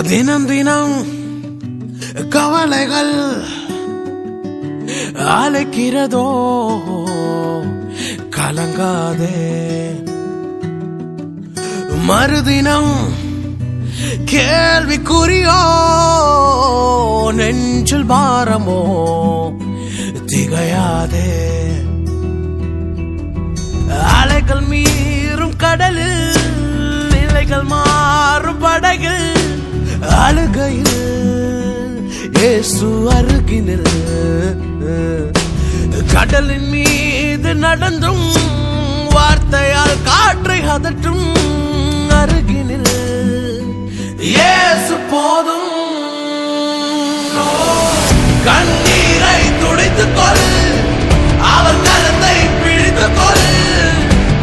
தினம் தினம் கவலைகள் அழைக்கிறதோ, கலங்காதே. மறுதினம் கேள்விக்குறியோ, நெஞ்சில் பாரமோ, திகையாதே. அலைகள் மீறும் கடலில், நிலைகள் மாறும் படகில், அழுகையில் இயேசு அருகினில். கடலின் மீது நடந்தும் வார்த்தையால் காற்றை அதற்றும் அருகினில் இயேசு போதும். கண்ணீரை துடைத்துக் கொள், அவர் கரத்தை பிடித்துக் கொள்.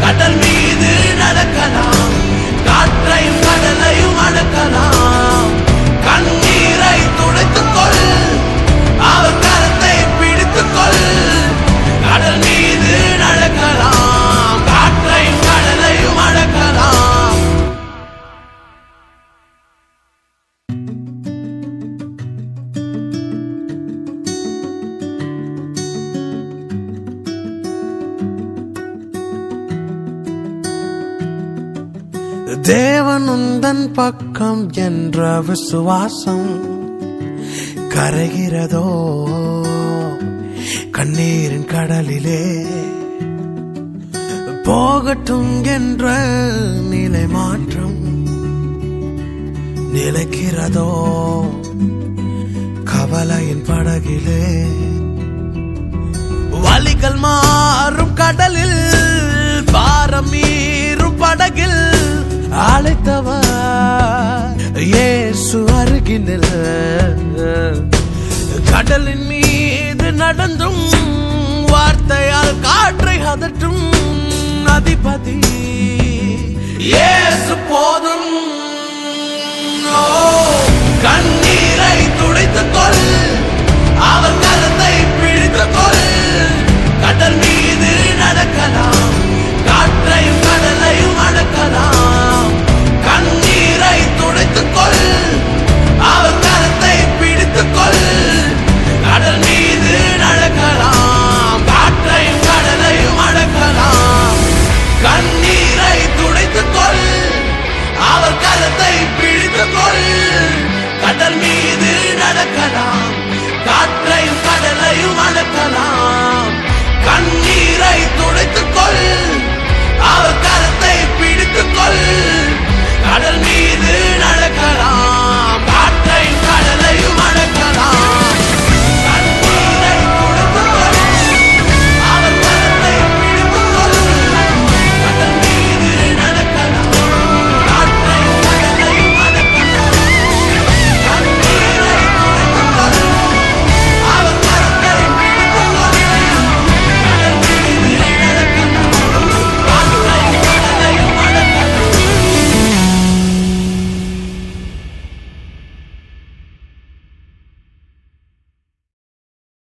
கடல் மீது நடக்கலாம், காற்றையும் கடலையும் அடக்கலாம். கண்ணீரை துடைத்துக் கொள், அவர் கரத்தை பிடித்துக் கொள். கடல் மீது நடக்கலாம், காற்றையும் கடலையும் அடக்கலாம். தேவன் உந்தன் பக்கம் என்ற விசுவாசம் கரைகிறதோ, கண்ணீரின் கடலிலே போகட்டும் என்ற நிலை மாற்றம் நிலைக்கிறதோ, கவலையின் படகிலே வலிகள் மாறும் கடலில், பாரம் மீறும் படகில் அழைத்தவர் இயேசு அருகினில். கடலின் மீது நடந்தும் வார்த்தையால் காற்றை அதற்றும் அதிபதி இயேசு போதும். கண்ணீரை துடைத்துக் கொள்,